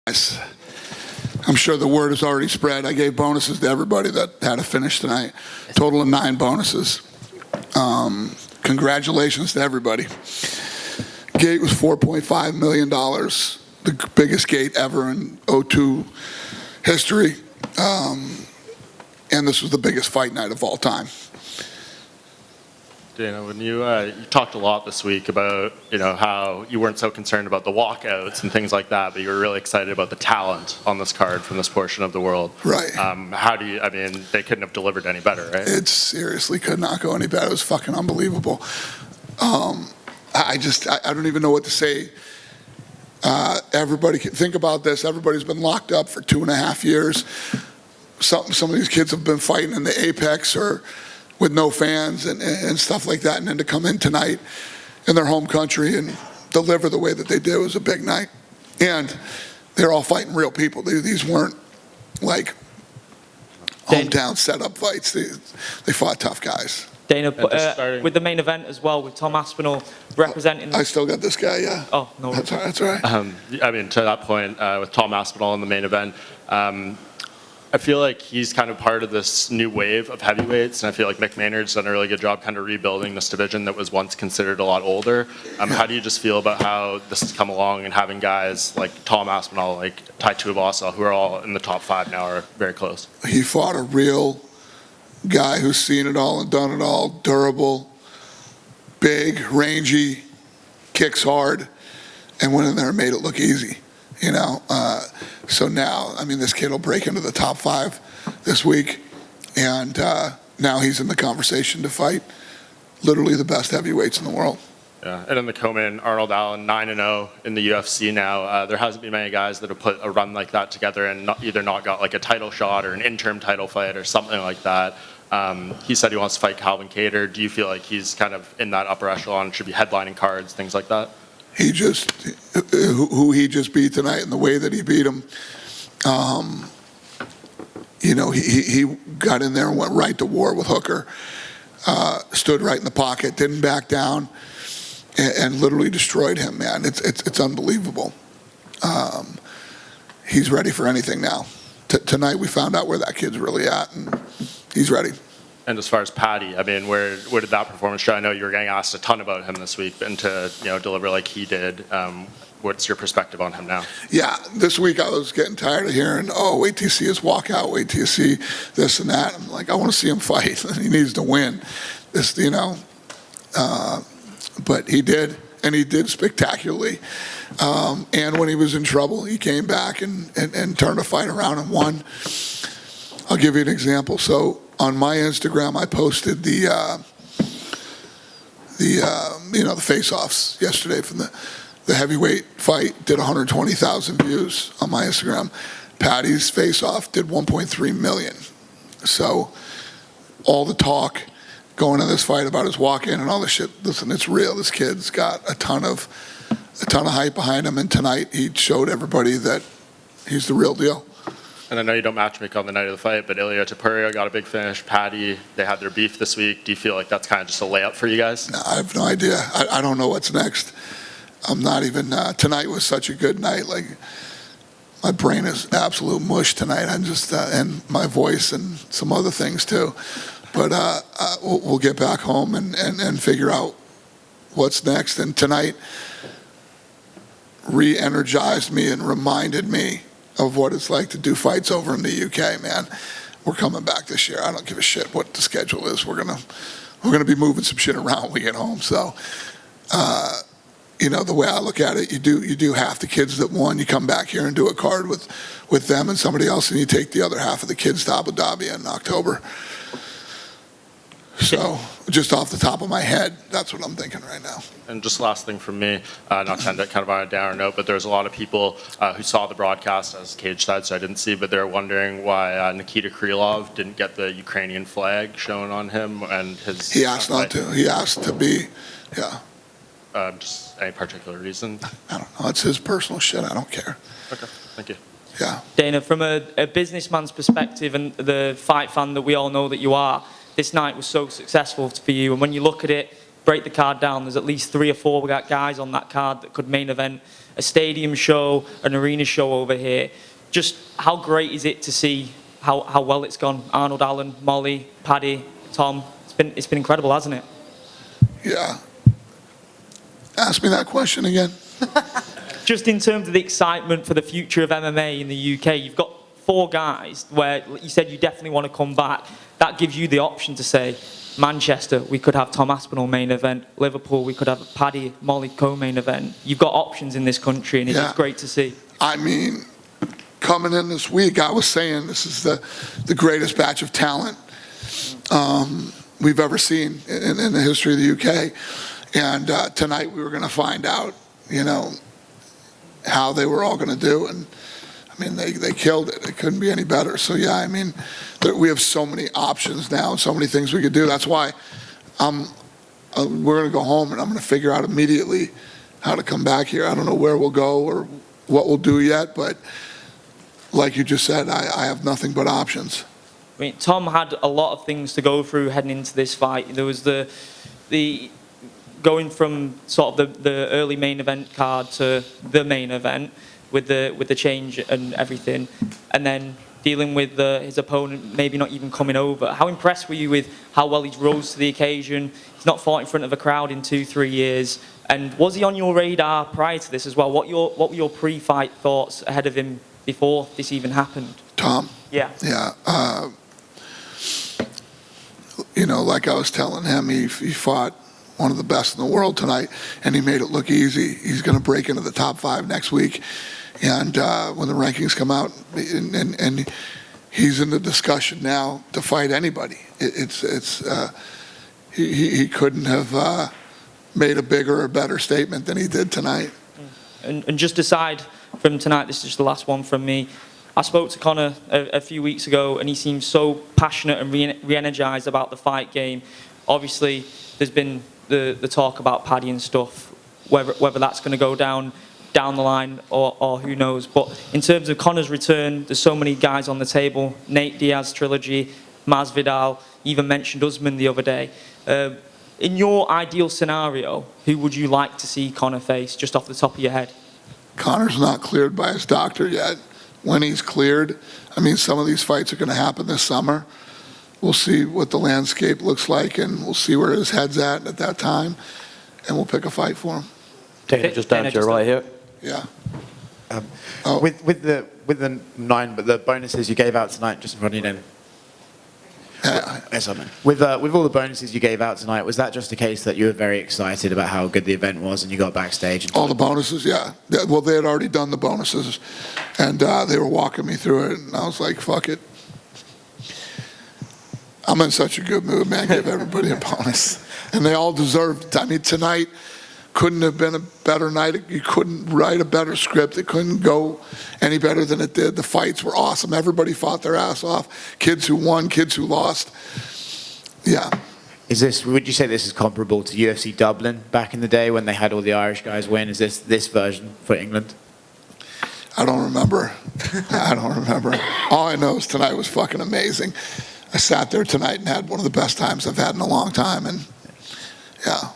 I'm sure the word has already spread. I gave bonuses to everybody that had a finish tonight. Total of 9 bonuses. Congratulations to everybody. Gate was $4.5 million, the biggest gate ever in O2 history. And this was the biggest fight night of all time. Dana, when you talked a lot this week about how you weren't so concerned about the walkouts and things like that, but you were really excited about the talent on this card from this portion of the world. Right. They couldn't have delivered any better, right? It seriously could not go any better. It was fucking unbelievable. I don't even know what to say. Everybody, think about this. Everybody's been locked up for 2.5 years. Some of these kids have been fighting in the Apex or with no fans and stuff like that, and then to come in tonight in their home country and deliver the way that they did was a big night. And they're all fighting real people. These weren't like hometown setup fights. They fought tough guys. Dana, with the main event as well, with Tom Aspinall representing... I still got this guy, yeah. Oh, no. That's all right. That's all right. To that point, with Tom Aspinall in the main event, I feel like he's kind of part of this new wave of heavyweights, and I feel like Mick Maynard's done a really good job kind of rebuilding this division that was once considered a lot older. How do you just feel about how this has come along and having guys like Tom Aspinall, like Tai Tuivasa, who are all in the top 5 now, are very close? He fought a real guy who's seen it all and done it all, durable, big, rangy, kicks hard, and went in there and made it look easy. So now, this kid will break into the top 5 this week, and now he's in the conversation to fight literally the best heavyweights in the world. Yeah, and in the co-main, Arnold Allen, 9-0 in the UFC now. There hasn't been many guys that have put a run like that together and either not got like a title shot or an interim title fight or something like that. He said he wants to fight Calvin Kattar. Do you feel like he's kind of in that upper echelon, should be headlining cards, things like that? Who he just beat tonight and the way that he beat him, he got in there and went right to war with Hooker, stood right in the pocket, didn't back down, and literally destroyed him, man. It's unbelievable. He's ready for anything now. Tonight we found out where that kid's really at, and he's ready. And as far as Paddy, where did that performance show? I know you were getting asked a ton about him this week, and to deliver like he did, what's your perspective on him now? Yeah, this week I was getting tired of hearing, wait till you see his walkout, wait till you see this and that. I'm like, I want to see him fight. He needs to win. But he did, and he did spectacularly. And when he was in trouble, he came back and turned the fight around and won. I'll give you an example. So on my Instagram, I posted the face-offs yesterday from the heavyweight fight. Did 120,000 views on my Instagram. Paddy's face-off did 1.3 million. So all the talk going to this fight about his walk-in and all this shit. Listen, it's real. This kid's got a ton of hype behind him, and tonight he showed everybody that he's the real deal. And I know you don't matchmake on the night of the fight, but Ilia Topuria got a big finish. Paddy, they had their beef this week. Do you feel like that's kind of just a layup for you guys? No, I have no idea. I don't know what's next. I'm not even. Tonight was such a good night. Like, my brain is absolute mush tonight. I'm just and my voice and some other things too. But we'll get back home and figure out what's next. And tonight re-energized me and reminded me of what it's like to do fights over in the UK, man. We're coming back this year. I don't give a shit what the schedule is. We're gonna be moving some shit around when we get home. So, the way I look at it, you do half the kids that won. You come back here and do a card with them and somebody else, and you take the other half of the kids to Abu Dhabi in October. So, just off the top of my head, that's what I'm thinking right now. And just last thing from me, not to end it kind of on a downer note, but there's a lot of people who saw the broadcast as cage side, so I didn't see, but they're wondering why Nikita Krylov didn't get the Ukrainian flag shown on him and his... He asked not to. He asked to be, yeah. Just any particular reason? I don't know. It's his personal shit. I don't care. Okay, thank you. Yeah. Dana, from a businessman's perspective and the fight fan that we all know that you are, this night was so successful for you, and when you look at it, break the card down, there's at least 3 or 4 guys on that card that could main event a stadium show, an arena show over here. Just how great is it to see how well it's gone? Arnold Allen, Molly, Paddy, Tom. It's been incredible, hasn't it? Yeah. Ask me that question again. Just in terms of the excitement for the future of MMA in the UK, you've got 4 guys where you said you definitely want to come back. That gives you the option to say, Manchester, we could have Tom Aspinall main event. Liverpool, we could have Paddy, Molly co-main event. You've got options in this country, and it's just great to see. I mean, coming in this week, I was saying this is the greatest batch of talent we've ever seen in the history of the UK. And tonight we were going to find out, how they were all going to do. And I mean, they killed it. It couldn't be any better. So yeah, I mean, we have so many options now and so many things we could do. That's why we're going to go home and I'm going to figure out immediately how to come back here. I don't know where we'll go or what we'll do yet, but like you just said, I have nothing but options. I mean, Tom had a lot of things to go through heading into this fight. There was the going from sort of the early main event card to the main event with the change and everything, and then dealing with his opponent maybe not even coming over. How impressed were you with how well he's rose to the occasion? He's not fought in front of a crowd in 2-3 years. And was he on your radar prior to this as well? What were your pre-fight thoughts ahead of him before this even happened? Tom? Yeah. Yeah. Like I was telling him, he fought one of the best in the world tonight, and he made it look easy. He's going to break into the top 5 next week. And when the rankings come out, and he's in the discussion now to fight anybody. He couldn't have made a bigger or better statement than he did tonight. And just aside from tonight, this is just the last one from me. I spoke to Conor a few weeks ago, and he seems so passionate and re-energized about the fight game. Obviously, there's been the talk about Paddy and stuff, whether that's going to go down the line or who knows. But in terms of Conor's return, there's so many guys on the table. Nate Diaz trilogy, Masvidal, even mentioned Usman the other day. In your ideal scenario, who would you like to see Conor face, just off the top of your head? Conor's not cleared by his doctor yet. When he's cleared, I mean, some of these fights are going to happen this summer. We'll see what the landscape looks like, and we'll see where his head's at that time, and we'll pick a fight for him. Dana, just down to your right here. Yeah. With the 9, but the bonuses you gave out tonight, just in front of your name. Yes, I mean. With all the bonuses you gave out tonight, was that just a case that you were very excited about how good the event was, and you got backstage? And all the bonuses, yeah. Well, they had already done the bonuses, and they were walking me through it, and I was like, "Fuck it." I'm in such a good mood, man. Give everybody a bonus, and they all deserved it. I mean, tonight couldn't have been a better night. You couldn't write a better script. It couldn't go any better than it did. The fights were awesome. Everybody fought their ass off. Kids who won, kids who lost. Yeah. Would you say this is comparable to UFC Dublin back in the day when they had all the Irish guys win? Is this version for England? I don't remember. All I know is tonight was fucking amazing. I sat there tonight and had one of the best times I've had in a long time. And yeah.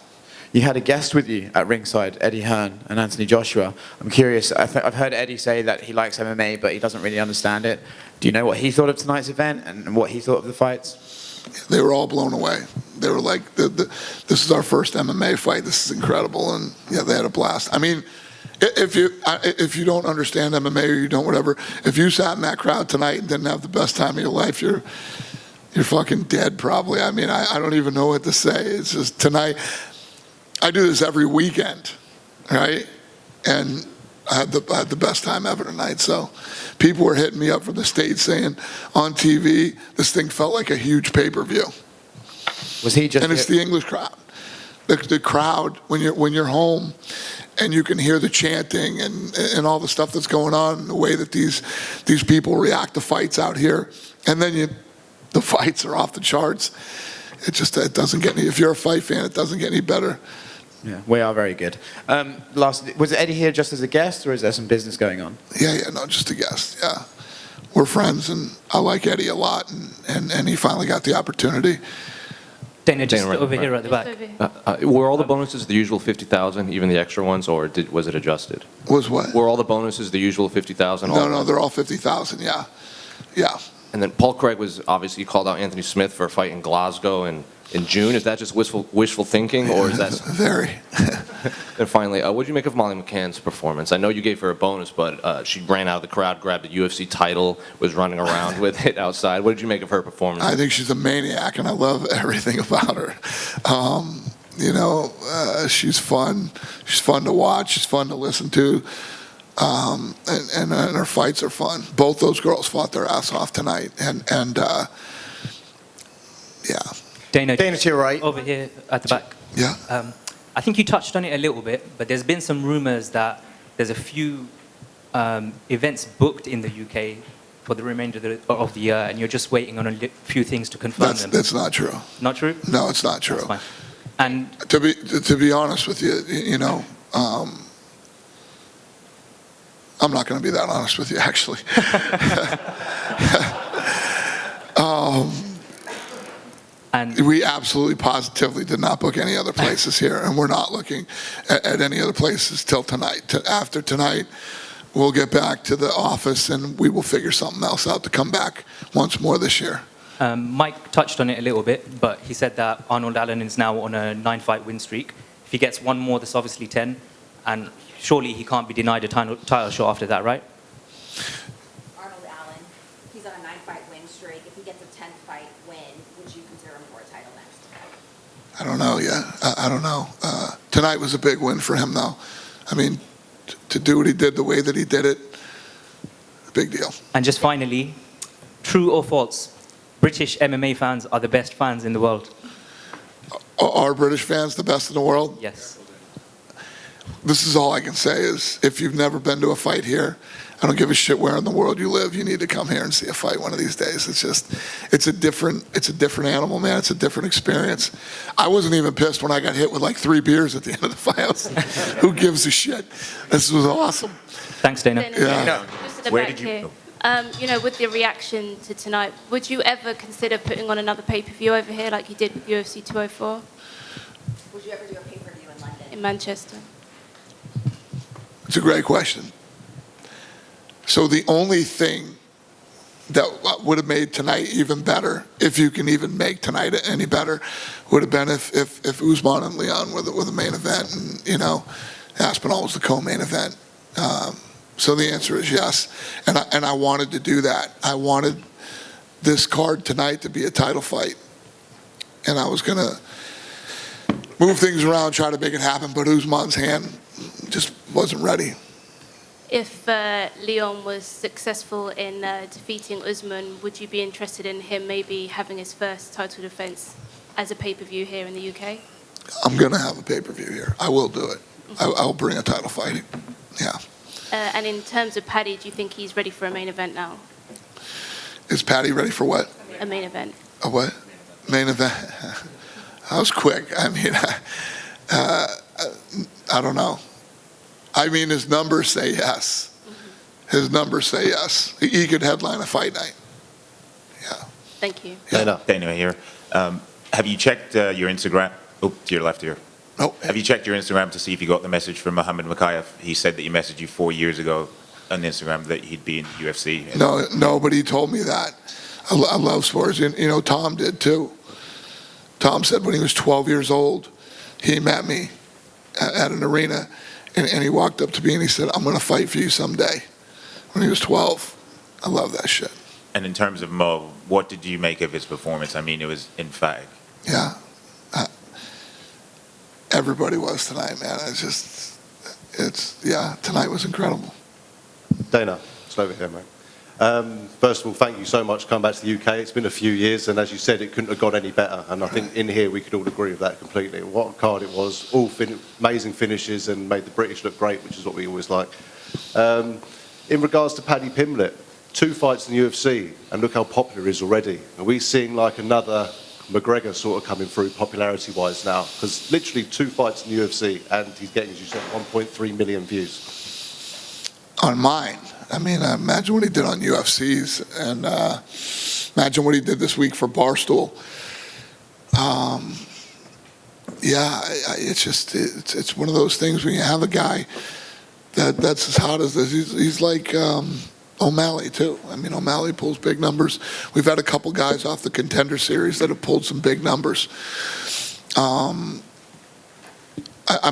You had a guest with you at ringside, Eddie Hearn and Anthony Joshua. I'm curious, I've heard Eddie say that he likes MMA, but he doesn't really understand it. Do you know what he thought of tonight's event and what he thought of the fights? They were all blown away. They were like, this is our first MMA fight. This is incredible. And yeah, they had a blast. I mean, if you don't understand MMA or you don't whatever, if you sat in that crowd tonight and didn't have the best time of your life, you're fucking dead probably. I mean, I don't even know what to say. It's just tonight. I do this every weekend, right? And I had the best time ever tonight. So people were hitting me up from the States saying on TV, this thing felt like a huge pay-per-view. Was he just? And it's the English crowd. The crowd, when you're home and you can hear the chanting and all the stuff that's going on, and the way that these people react to fights out here, and then the fights are off the charts. It doesn't get any, if you're a fight fan, it doesn't get any better. Yeah, we are very good. Was Eddie here just as a guest, or is there some business going on? Yeah, no, just a guest, yeah. We're friends, and I like Eddie a lot, and he finally got the opportunity. Dana, just Dana, right, over right. here at the back. Were all the bonuses the usual 50,000, even the extra ones, or was it adjusted? Was what? Were all the bonuses the usual 50,000? No, they're all 50,000, yeah. Yeah. And then Paul Craig was obviously called out Anthony Smith for a fight in Glasgow in June. Is that just wishful thinking, or is that? Very. And finally, what did you make of Molly McCann's performance? I know you gave her a bonus, but she ran out of the crowd, grabbed a UFC title, was running around with it outside. What did you make of her performance? I think she's a maniac, and I love everything about her. She's fun. She's fun to watch. She's fun to listen to. And her fights are fun. Both those girls fought their ass off tonight, and yeah. Dana, To your right. over here at the back. Yeah. I think you touched on it a little bit, but there's been some rumors that there's a few events booked in the UK for the remainder of the year, and you're just waiting on a few things to confirm them. That's not true. Not true? No, it's not true. That's fine. And To be honest with you, I'm not going to be that honest with you, actually. and We absolutely positively did not book any other places here, and we're not looking at any other places till tonight. After tonight, we'll get back to the office, and we will figure something else out to come back once more this year. Mike touched on it a little bit, but he said that Arnold Allen is now on a 9-fight win streak. If he gets one more, that's obviously 10, and surely he can't be denied a title shot after that, right? Arnold Allen, he's on a 9-fight win streak. If he gets a 10th fight win, would you consider him for a title next? I don't know yet. I don't know. Tonight was a big win for him, though. I mean, to do what he did the way that he did it, big deal. And just finally, true or false, British MMA fans are the best fans in the world? Are British fans the best in the world? Yes. This is all I can say is if you've never been to a fight here, I don't give a shit where in the world you live, you need to come here and see a fight one of these days. It's a different animal, man. It's a different experience. I wasn't even pissed when I got hit with like 3 beers at the end of the fight. I was like, who gives a shit? This was awesome. Thanks, Dana. Yeah. Just at the Where back did you- here. With the reaction to tonight, would you ever consider putting on another pay-per-view over here like you did with UFC 204 Would you ever do a pay-per-view in London? in Manchester? It's a great question. So the only thing that would have made tonight even better, if you can even make tonight any better, would have been if Usman and Leon were the main event, and Aspinall was the co-main event. So the answer is yes, and I wanted to do that. I wanted this card tonight to be a title fight, and I was gonna move things around, try to make it happen, but Usman's hand just wasn't ready. If Leon was successful in defeating Usman, would you be interested in him maybe having his first title defense as a pay-per-view here in the UK? I'm going to have a pay-per-view here. I will do it. I'll bring a title fight. Yeah. And in terms of Paddy, do you think he's ready for a main event now? Is Paddy ready for what? A main event. A what? Main event. That was quick. I mean, I don't know. I mean, his numbers say yes. His numbers say yes. He could headline a fight night. Yeah. Thank you. Yeah. Dana here. Have you checked your Instagram? Oh, to your left here. No. Have you checked your Instagram to see if you got the message from Mohammed Makayev? He said that he messaged you 4 years ago on Instagram that he'd be in UFC. No, but he told me that. I love sports. And, Tom did too. Tom said when he was 12 years old, he met me at an arena, and he walked up to me and he said, I'm going to fight for you someday. When he was 12. I love that shit. And in terms of Mo, what did you make of his performance? I mean, it was emphatic. Yeah. Everybody was tonight, man. Tonight was incredible. Dana, it's over here, mate. First of all, thank you so much for coming back to the UK. It's been a few years, and as you said, it couldn't have gone any better. And I think in here we could all agree with that completely. What a card it was. All amazing finishes and made the British look great, which is what we always like. In regards to Paddy Pimblett, 2 fights in the UFC, and look how popular he is already. Are we seeing like another McGregor sort of coming through popularity-wise now? Because literally 2 fights in the UFC, and he's getting, as you said, 1.3 million views. On mine. I mean, imagine what he did on UFC's, and imagine what he did this week for Barstool. Yeah, it's one of those things when you have a guy that's as hot as this. He's like O'Malley too. I mean, O'Malley pulls big numbers. We've had a couple guys off the Contender Series that have pulled some big numbers. I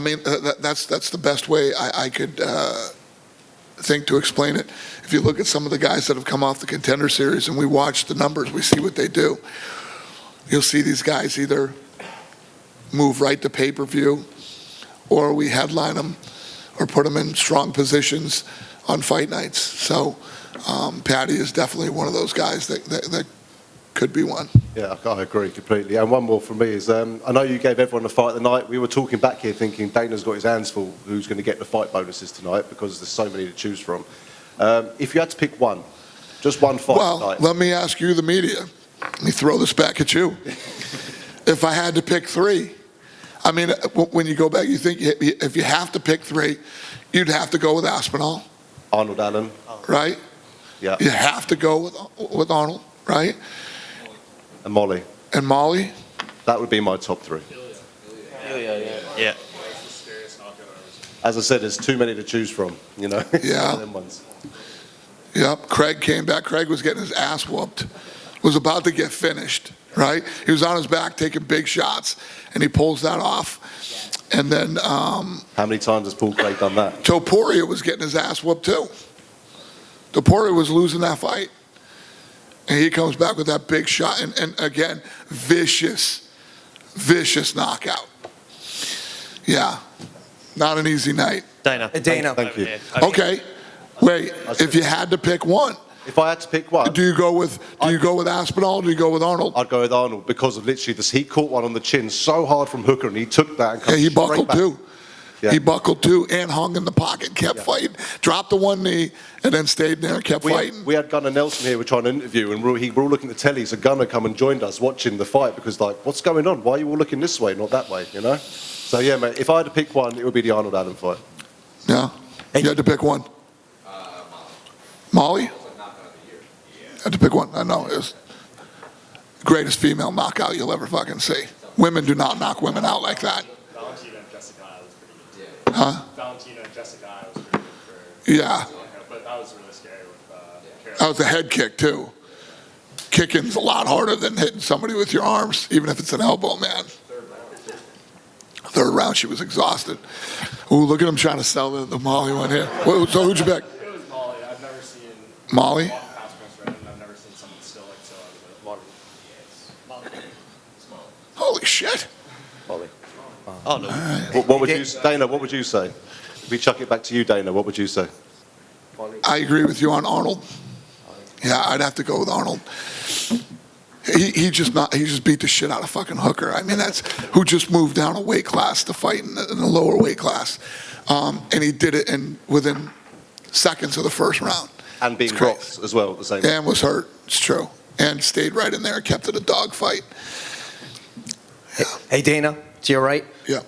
mean, that's the best way I could think to explain it. If you look at some of the guys that have come off the Contender Series and we watch the numbers, we see what they do. You'll see these guys either move right to pay-per-view, or we headline them or put them in strong positions on fight nights. So Paddy is definitely one of those guys that could be one. Yeah, I agree completely. And one more from me is, I know you gave everyone the fight of the night. We were talking back here thinking Dana's got his hands full who's going to get the fight bonuses tonight because there's so many to choose from. If you had to pick one, just one fight tonight. Well, let me ask you, the media. Let me throw this back at you. If I had to pick three, I mean, when you go back, you think if you have to pick three, you'd have to go with Aspinall. Arnold Allen. Right? Yeah. You have to go with Arnold, right? And Molly. And Molly? That would be my top three. Yeah. As I said, there's too many to choose from, you know? Yeah. One of them ones. Yep. Craig came back. Craig was getting his ass whooped. Was about to get finished, right? He was on his back taking big shots, and he pulls that off. And then How many times has Paul Craig done that? Topuria was getting his ass whooped too. Topuria was losing that fight. And he comes back with that big shot, and again, vicious knockout. Yeah, not an easy night. Dana. Thank you. Okay, wait, if you had to pick one, If I had to pick one, do you go with Aspinall or do you go with Arnold? I'd go with Arnold because of literally this. He caught one on the chin so hard from Hooker, and he took that and Yeah, cut he straight buckled back. too. Yeah. He buckled too and hung in the pocket, kept fighting, dropped the one knee, and then stayed there and kept fighting. We had Gunnar Nelson here. We're trying to interview, and we're all looking at the telly. So Gunnar come and joined us watching the fight because, like, what's going on? Why are you all looking this way, not that way? You know. So yeah, mate. If I had to pick one, it would be the Arnold Allen fight. Yeah, you had to pick one. Molly? Had to pick one. I know. It was the greatest female knockout you'll ever fucking see. Women do not knock women out like that. Valentina and Jessica was pretty good. Huh? Valentina and Jessica was pretty good for. Yeah. But that was really scary with Karen. That was a head kick, too. Kicking's a lot harder than hitting somebody with your arms, even if it's an elbow, man. Third round, she was exhausted. Ooh, look at him trying to sell the Molly one here. So who'd you pick? It was Molly. I've never seen Molly? walk past Prince Redden. I've never seen someone still like so out of it. Molly. Holy shit. Molly. Oh, no. What would you, Dana? What would you say? If we chuck it back to you, Dana, what would you say? I agree with you on Arnold. Yeah, I'd have to go with Arnold. He just beat the shit out of fucking Hooker. I mean, that's who just moved down a weight class to fight in the lower weight class, and he did it within seconds of the first round. And being dropped as well at the same time. And was hurt. It's true. And stayed right in there, kept it a dog fight. Hey, Dana, to your right. Yeah.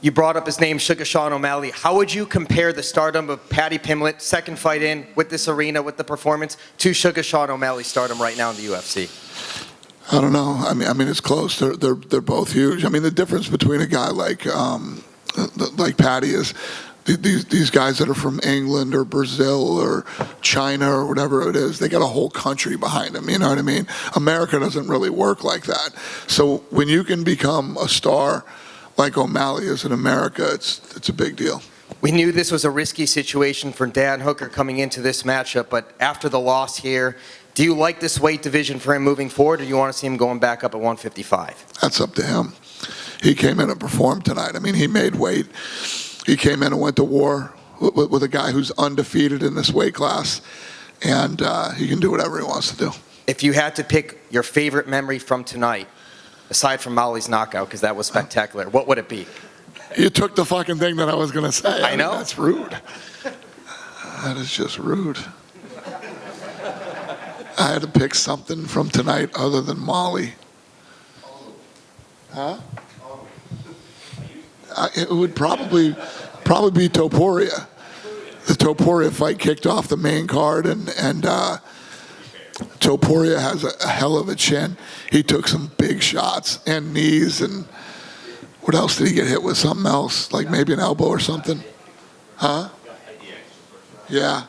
You brought up his name, Sugar Sean O'Malley. How would you compare the stardom of Paddy Pimblett, second fight in, with this arena, with the performance, to Sugar Sean O'Malley's stardom right now in the UFC? I don't know. I mean, it's close. They're both huge. I mean, the difference between a guy like Paddy is these guys that are from England or Brazil or China or whatever it is, they got a whole country behind them. You know what I mean? America doesn't really work like that. So when you can become a star like O'Malley is in America, it's a big deal. We knew this was a risky situation for Dan Hooker coming into this matchup, but after the loss here, do you like this weight division for him moving forward, or do you want to see him going back up at 155? That's up to him. He came in and performed tonight. I mean, he made weight. He came in and went to war with a guy who's undefeated in this weight class, and he can do whatever he wants to do. If you had to pick your favorite memory from tonight, aside from Molly's knockout, because that was spectacular, what would it be? You took the fucking thing that I was going to say. I know. Mean, that's rude. That is just rude. I had to pick something from tonight other than Molly. Huh? It would probably be Topuria. The Topuria fight kicked off the main card, and Topuria has a hell of a chin. He took some big big shots and knees, and what else did he get hit with? Something else, like maybe an elbow or something? Huh? Yeah.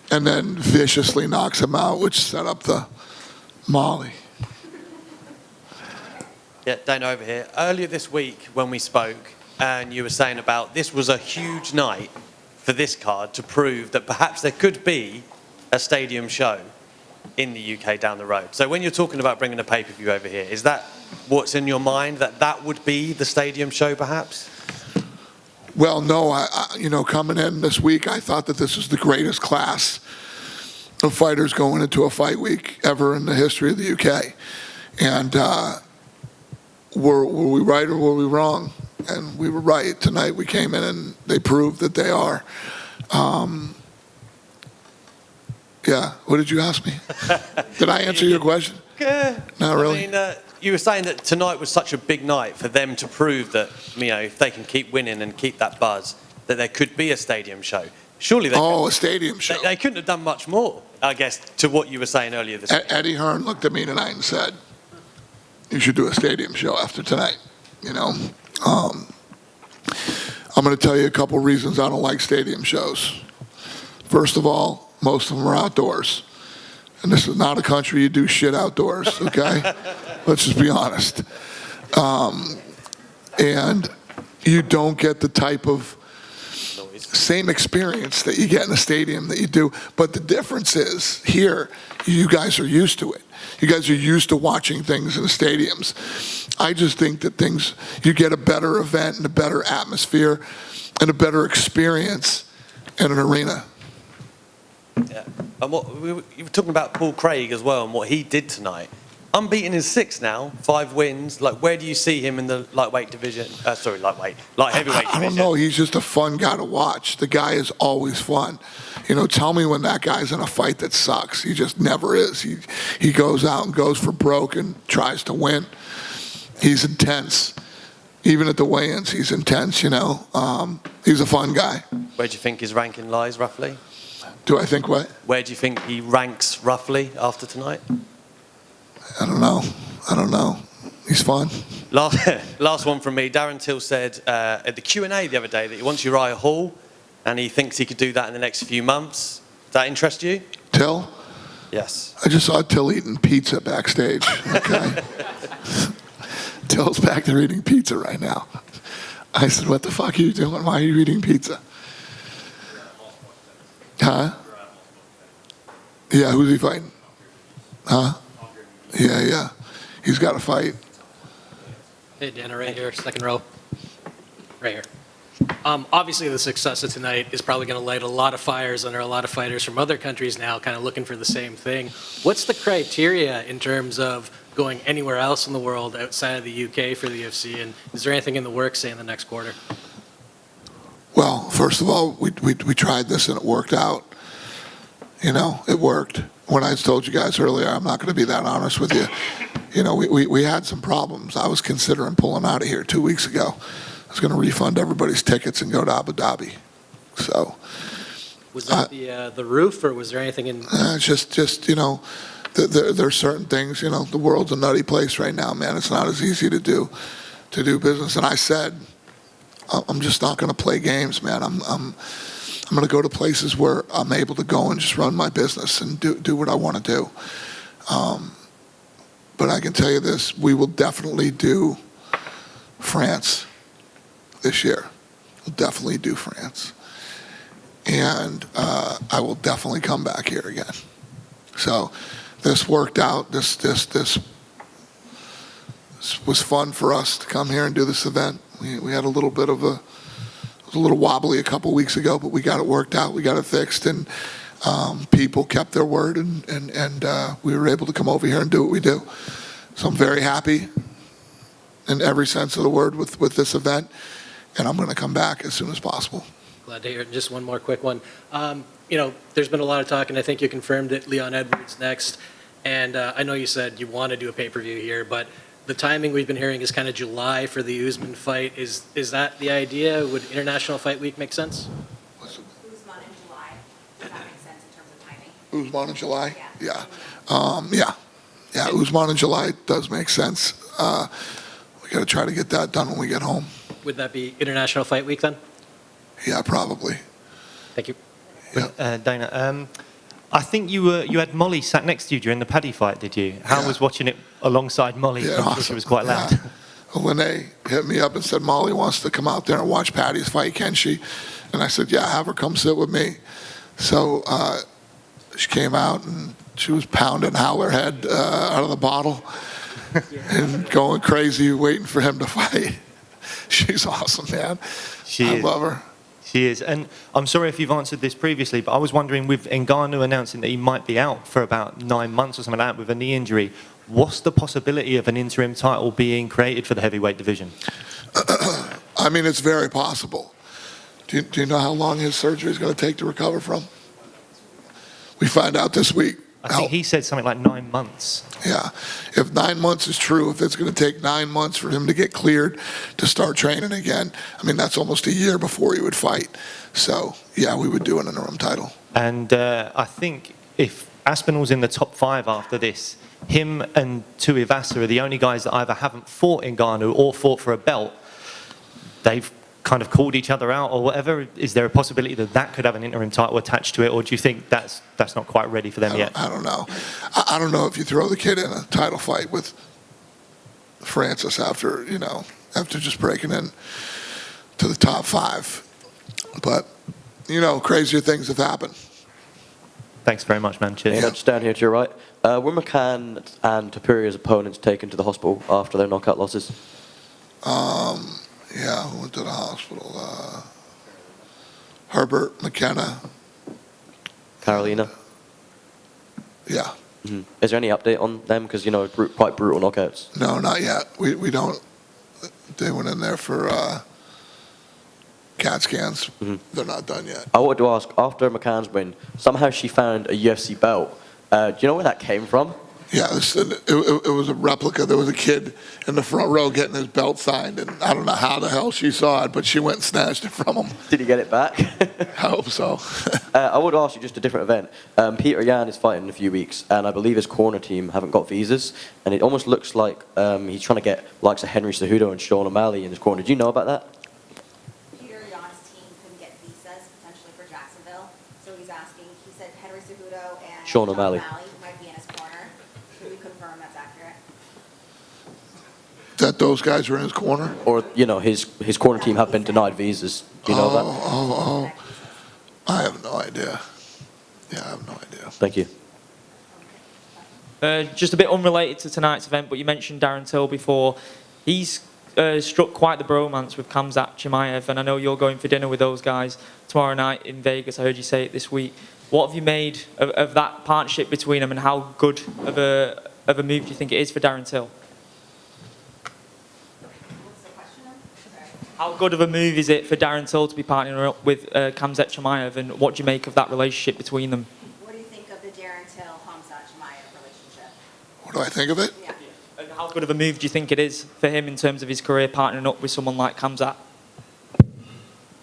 And then viciously knocks him out, which set up the Molly. Yeah, Dana over here. Earlier this week when we spoke, and you were saying about this was a huge night for this card to prove that perhaps there could be a stadium show in the UK down the road. So when you're talking about bringing a pay-per-view over here, is that what's in your mind, that that would be the stadium show perhaps? Well, no, coming in this week, I thought that this was the greatest class of fighters going into a fight week ever in the history of the UK. And were we right or were we wrong? And we were right. Tonight we came in and they proved that they are. Yeah, what did you ask me? Did I answer your question? Not really. I mean, you were saying that tonight was such a big night for them to prove that, if they can keep winning and keep that buzz, that there could be a stadium show. Surely they a stadium show. They couldn't have done much more, I guess, to what you were saying earlier this week. Eddie Hearn looked at me tonight and said, you should do a stadium show after tonight, I'm going to tell you a couple reasons I don't like stadium shows. First of all, most of them are outdoors. And this is not a country you do shit outdoors, okay? Let's just be honest. And you don't get the type of same experience that you get in a stadium that you do. But the difference is here, you guys are used to it. You guys are used to watching things in the stadiums. I just think that you get a better event and a better atmosphere and a better experience in an arena. Yeah. And you were talking about Paul Craig as well and what he did tonight. Unbeaten in 6 now, 5 wins. Like, where do you see him in the light heavyweight division? I don't know. He's just a fun guy to watch. The guy is always fun. Tell me when that guy's in a fight that sucks. He just never is. He goes out and goes for broke and tries to win. He's intense. Even at the weigh-ins, he's intense, He's a fun guy. Where do you think his ranking lies, roughly? Do I think what? Where do you think he ranks, roughly, after tonight? I don't know. He's fun. Last one from me. Darren Till said at the Q&A the other day that he wants Uriah Hall, and he thinks he could do that in the next few months. Does that interest you? Till? Yes. I just saw Till eating pizza backstage. Okay. Till's back there eating pizza right now. I said, what the fuck are you doing? Why are you eating pizza? Huh? Yeah, who's he fighting? Huh? Yeah. He's got to fight. Hey, Dana, right here, second row. Right here. Obviously, the success of tonight is probably going to light a lot of fires under a lot of fighters from other countries now kind of looking for the same thing. What's the criteria in terms of going anywhere else in the world outside of the UK for the UFC? And is there anything in the works, say, in the next quarter? Well, first of all, we tried this and it worked out. It worked. When I told you guys earlier, I'm not going to be that honest with you. We had some problems. I was considering pulling out of here 2 weeks ago. I was going to refund everybody's tickets and go to Abu Dhabi. So. Was that the roof, or was there anything in? Just there are certain things. The world's a nutty place right now, man. It's not as easy to do business. And I said, I'm just not going to play games, man. I'm going to go to places where I'm able to go and just run my business and do what I want to do. But I can tell you this: we will definitely do France this year. We'll definitely do France. And I will definitely come back here again. So this worked out. This was fun for us to come here and do this event. We had a little bit of it was a little wobbly a couple weeks ago, but we got it worked out. We got it fixed, and people kept their word, and we were able to come over here and do what we do. So I'm very happy in every sense of the word with this event, and I'm going to come back as soon as possible. Glad to hear it. Just one more quick one. There's been a lot of talk, and I think you confirmed it, Leon Edwards next. And I know you said you want to do a pay-per-view here, but the timing we've been hearing is kind of July for the Usman fight. Is that the idea? Would International Fight Week make sense? Usman in July. Does that make sense in terms of timing? Usman in July? Yeah. Yeah. Yeah, Usman in July does make sense. We got to try to get that done when we get home. Would that be International Fight Week then? Yeah, probably. Thank you. Dana, I think you had Molly sat next to you during the Paddy fight, did you? How was watching it alongside Molly? Yeah, I'm sure awesome. she was quite loud. Yeah. When they hit me up and said, Molly wants to come out there and watch Paddy's fight, can she? And I said, yeah, have her come sit with me. So she came out and she was pounding Howlerhead out of the bottle and going crazy waiting for him to fight. She's awesome, man. I love her. She is. And I'm sorry if you've answered this previously, but I was wondering, with Ngannou announcing that he might be out for about 9 months or something like that with a knee injury, what's the possibility of an interim title being created for the heavyweight division? I mean, it's very possible. Do you know how long his surgery is going to take to recover from? We find out this week. I think he said something like 9 months. Yeah. If 9 months is true, if it's going to take 9 months for him to get cleared to start training again, I mean, that's almost a year before he would fight. So, yeah, we would do an interim title. And I think if Aspinall's in the top 5 after this, him and Tuivasa are the only guys that either haven't fought Ngannou or fought for a belt. They've kind of called each other out or whatever. Is there a possibility that that could have an interim title attached to it, or do you think that's not quite ready for them yet? I don't know. I don't know if you throw the kid in a title fight with Francis after just breaking in to the top 5. But, crazier things have happened. Thanks very much, man. Cheers. Just down here to your right. Were McCann and Tapiria's opponents taken to the hospital after their knockout losses? Yeah, who went to the hospital? Herbert, McKenna. Carolina? Yeah. Mm-hmm. Is there any update on them? Because, quite brutal knockouts. No, not yet. We don't. They went in there for CAT scans. Mm-hmm. They're not done yet. I wanted to ask, after McCann's win, somehow she found a UFC belt. Do you know where that came from? Yeah, it was a replica. There was a kid in the front row getting his belt signed, and I don't know how the hell she saw it, but she went and snatched it from him. Did he get it back? I hope so. I would ask you just a different event. Peter Yan is fighting in a few weeks, and I believe his corner team haven't got visas, and it almost looks like he's trying to get likes of Henry Cejudo and Sean O'Malley in his corner. Do you know about that? Peter Yan's team couldn't get visas, potentially for Jacksonville, so he's asking, he said Henry Cejudo and Sean O'Malley might be in his corner. Can we confirm that's accurate? That those guys are in his corner? Or, his corner team have been denied visas. Do you know that? Oh. I have no idea. Yeah, I have no idea. Thank you. Just a bit unrelated to tonight's event, but you mentioned Darren Till before. He's struck quite the bromance with Khamzat Chimaev, and I know you're going for dinner with those guys tomorrow night in Vegas. I heard you say it this week. What have you made of that partnership between them, and how good of a move do you think it is for Darren Till? How good of a move is it for Darren Till to be partnering up with Khamzat Chimaev, and what do you make of that relationship between them? What do you think of the Darren Till-Hamzat Chimaev relationship? What do I think of it? Yeah. And how good of a move do you think it is for him in terms of his career partnering up with someone like Khamzat? And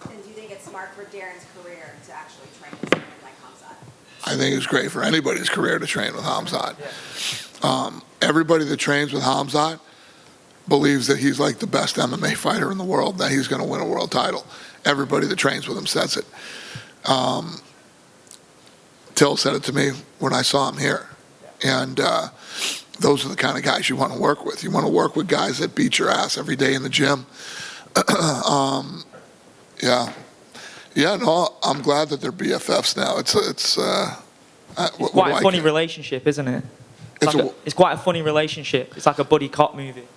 do you think it's smart for Darren's career to actually train with someone like Khamzat? I think it's great for anybody's career to train with Khamzat. Everybody that trains with Khamzat believes that he's like the best MMA fighter in the world, that he's going to win a world title. Everybody that trains with him says it. Till said it to me when I saw him here. And those are the kind of guys you want to work with. You want to work with guys that beat your ass every day in the gym. No, I'm glad that they're BFFs now. It's quite a funny relationship, isn't it? It's quite a funny relationship. It's like a buddy cop movie.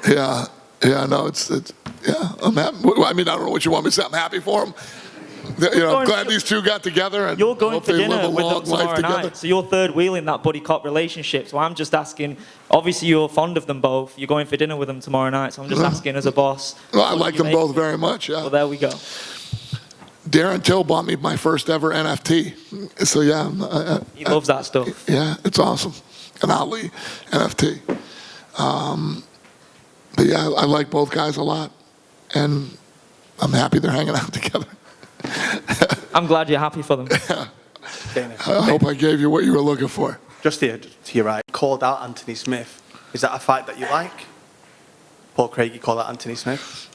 Yeah, I'm happy. I mean, I don't know what you want me to say. I'm happy for them. I'm glad these two got together and you're going hope for they dinner live a with them long life tomorrow together. night. So you're third wheeling that buddy cop relationship. So I'm just asking, obviously you're fond of them both. You're going for dinner with them tomorrow night. So I'm just asking as a boss. Well, I like them both very much, yeah. Well, there we go. Darren Till bought me my first ever NFT. So yeah. He loves that stuff. Yeah, it's awesome. An Ali NFT. But yeah, I like both guys a lot. And I'm happy they're hanging out together. I'm glad you're happy for them. I hope I gave you what you were looking for. just here to your right, called out Anthony Smith. Is that a fight that you like? Paul Craig, you call out Anthony Smith?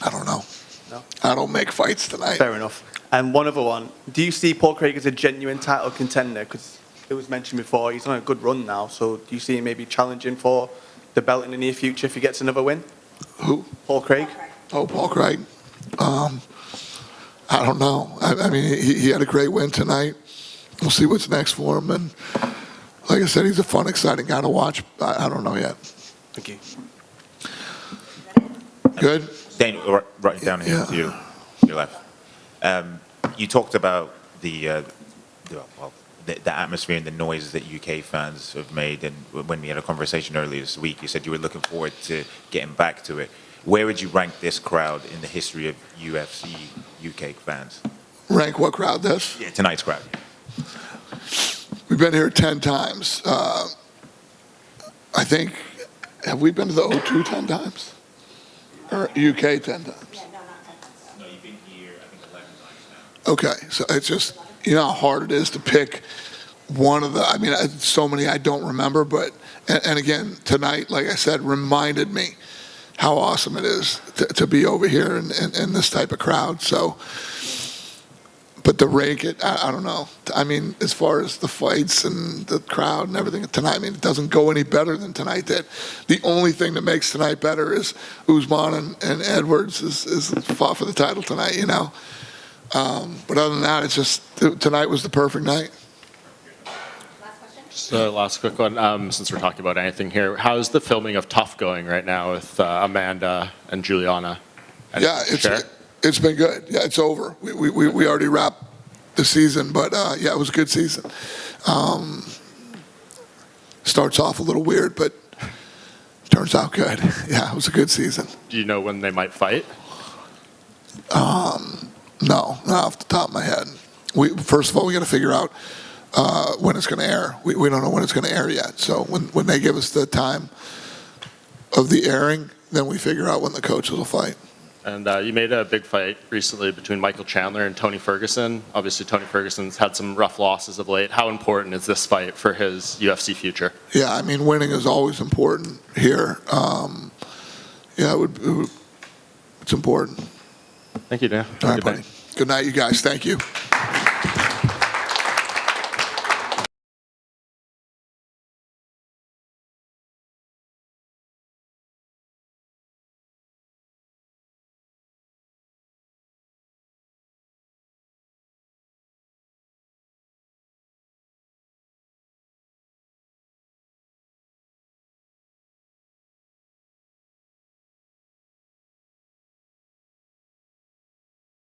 I don't know. No? I don't make fights tonight. Fair enough. And one other one. Do you see Paul Craig as a genuine title contender? Because it was mentioned before, he's on a good run now. So do you see him maybe challenging for the belt in the near future if he gets another win? Who? Paul Craig. Oh, Paul Craig. I don't know. I mean, he had a great win tonight. We'll see what's next for him. And like I said, he's a fun, exciting guy to watch. I don't know yet. Thank you. Good? Daniel, right down here to your left. You talked about the atmosphere and the noise that UK fans have made, and when we had a conversation earlier this week, you said you were looking forward to getting back to it. Where would you rank this crowd in the history of UFC UK fans? Rank what crowd this? Yeah, tonight's crowd. We've been here 10 times. I think, have we been to the O2 10 times? Or UK 10 times? No, you've been here, I think, 11 times now. Okay, so it's just, you know how hard it is to pick one of the, I mean, so many I don't remember, but, and again, tonight, like I said, reminded me how awesome it is to be over here in this type of crowd. So, but to rank it, I don't know. I mean, as far as the fights and the crowd and everything tonight, I mean, it doesn't go any better than tonight. That the only thing that makes tonight better is Usman and Edwards is fought for the title tonight, you know. But other than that, it's just tonight was the perfect night. So last quick one, since we're talking about anything here, how's the filming of Tough going right now with Amanda and Juliana? Yeah, it's been good. Yeah, it's over. We already wrapped the season, but yeah, it was a good season. Starts off a little weird, but turns out good. Yeah, it was a good season. Do you know when they might fight? No, not off the top of my head. First of all, we got to figure out when it's going to air. We don't know when it's going to air yet. So when they give us the time of the airing, then we figure out when the coaches will fight. And you made a big fight recently between Michael Chandler and Tony Ferguson. Obviously, Tony Ferguson's had some rough losses of late. How important is this fight for his UFC future? Yeah, I mean, winning is always important here. Yeah, it's important. Thank you, Dan. All right, buddy. Good night, you guys. Thank you.